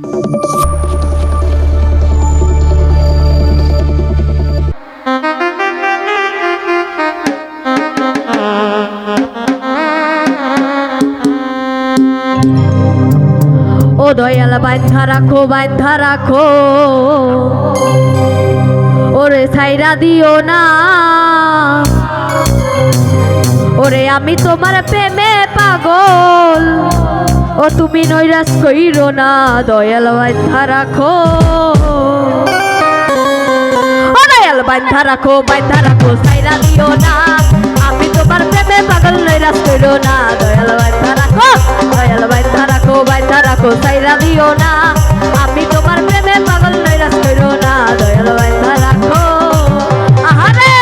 ও দয়াল বাইন্ধা রাখো ওরে ছাইরা দিও না ওরে আমি তোমার প্রেমে পাগল ও তুমি নৈরাশ কইরো না দয়াল বাইন্ধা রাখো ও দয়াল বাইন্ধা রাখো ছাইরা দিও না আমি তোমার প্রেমে পাগল নৈরাশ কইরো না দয়াল বাইন্ধা রাখো ছাইরা দিও না আমি তোমার প্রেমে পাগল নৈরাশ কইরো না দয়াল বাইন্ধা রাখো আহারে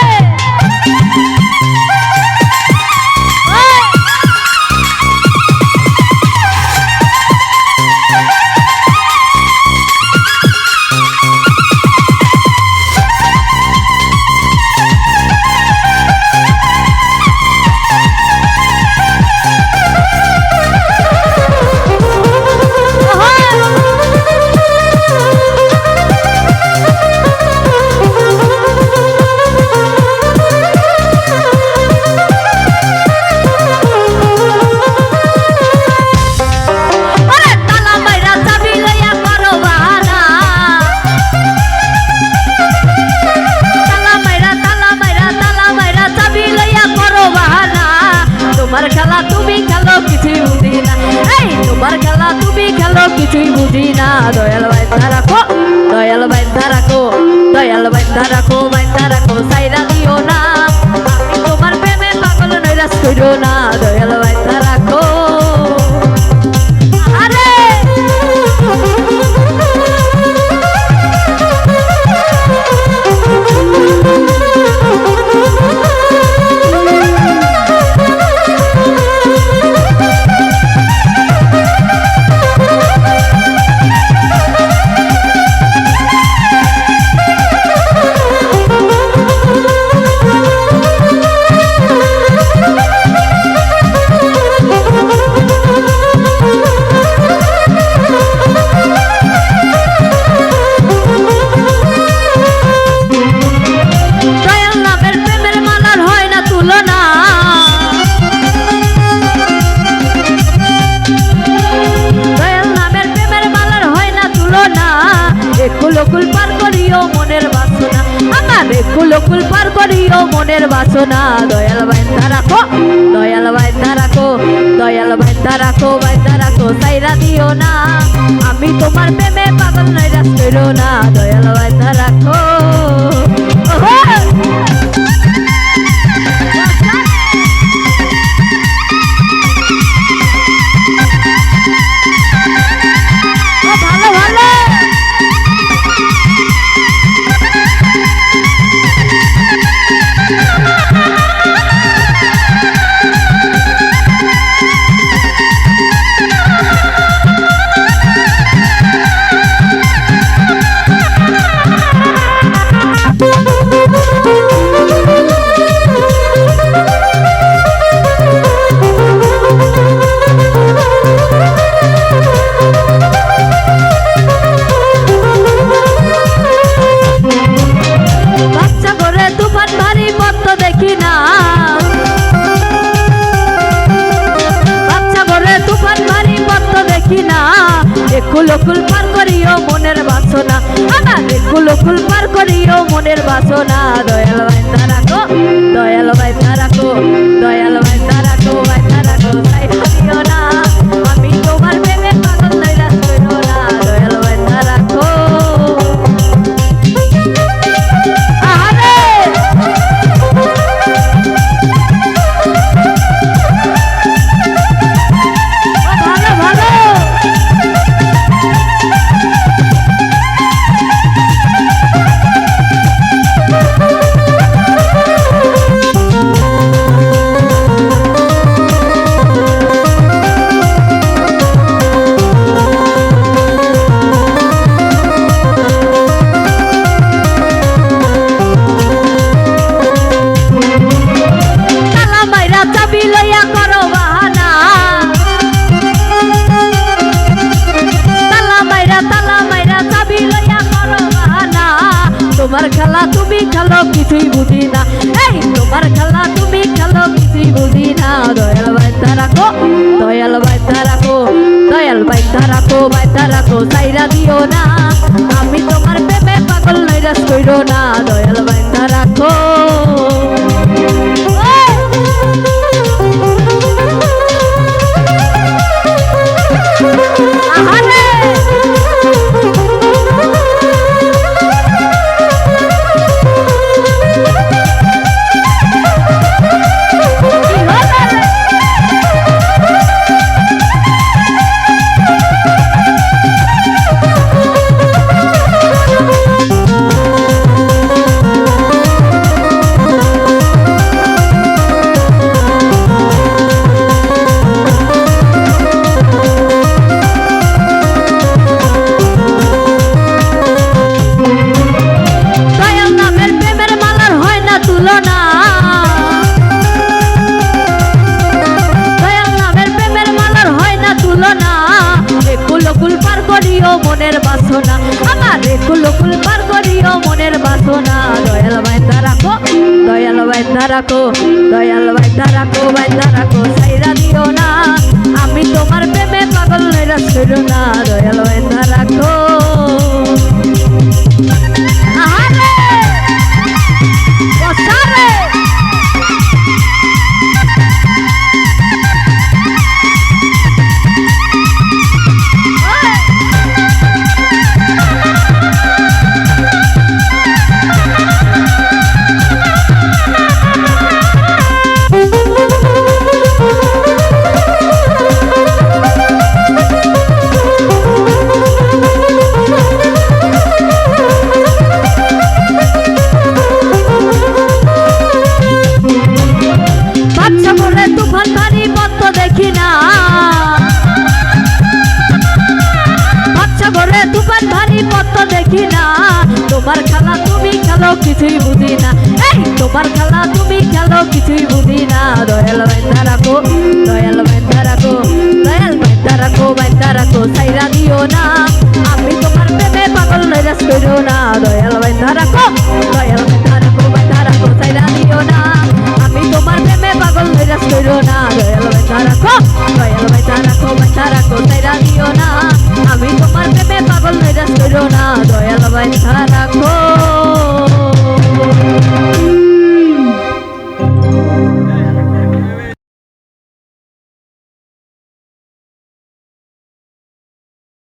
কিছুই বুঝি না দয়াল বাইন্ধা রাখো ছাইরা দিও না আমি তোমার প্রেমে পাগল নৈরাশ কইরো না দয়াল বাইন্ধা রাখো আরে কুল পার করিও মনের বাসনা আমার কুল পার করিও মনের বাসনা দয়াল বাইন্ধা রাখো ছাইরা দিও না আমি তোমার প্রেমে পাগল নৈরাশ কইরো না দয়াল বাইন্ধা রাখো কুল পার করিও মনের বাসনা আমার কুল পার করিও মনের বাসনা দয়াল বাইন্ধা রাখো ছাইরা দিও না আমি তোমার প্রেমে পাগল নৈরাশ কইরো না দয়াল বাইন্ধা রাখো আরে তোমার খেলা তুমি খেলো কিছুই বুঝি না, এই তোমার খেলা তুমি খেলো কিছুই বুঝি না। দয়াল বাইন্ধা রাখো, দয়াল বাইন্ধা রাখো, দয়াল বাইন্ধা রাখো, বাইন্ধা রাখো, সাইরা দিও না। আমি তোমার প্রেমে পাগল নৈরাশ কইরো না, দয়াল বাইন্ধা রাখো। মনের বাসনা আমার কুল কুল পার করিও মনের বাসনা। দয়াল বাইন্ধা রাখো, দয়াল বাইন্ধা রাখো, দয়াল বাইন্ধা রাখো, বাইন্ধা রাখো, সাইরা দিও না। আমি তোমার প্রেমে পাগল নৈরাশ কইরো না, দয়াল বাইন্ধা রাখো। দেখি না তোমার খেলা তুমি খেলো কিছুই বুঝি না, এই তোমার খেলা তুমি খেলো কিছুই বুঝি না। দয়াল বাইন্ধা রাখো, দয়াল বাইন্ধা রাখো, দয়াল বাইন্ধা রাখো, বাইন্ধা রাখো, সাইরা দিও না। আমি তোমার প্রেমে পাগল নৈরাশ কইরো না, দয়াল বাইন্ধা রাখো, দয়াল বাইন্ধা রাখো, বাইন্ধা রাখো, সাইরা দিও না। আমি তোমার প্রেমে পাগল নৈরাশ কইরো না, দয়াল বাইন্ধা রাখো, দয়াল বাইন্ধা রাখো, বাইন্ধা রাখো, সাইরা দিও না। আমি তোমার প্রেমে পাগল নৈরাশ কইরো না, দয়াল বাইন্ধা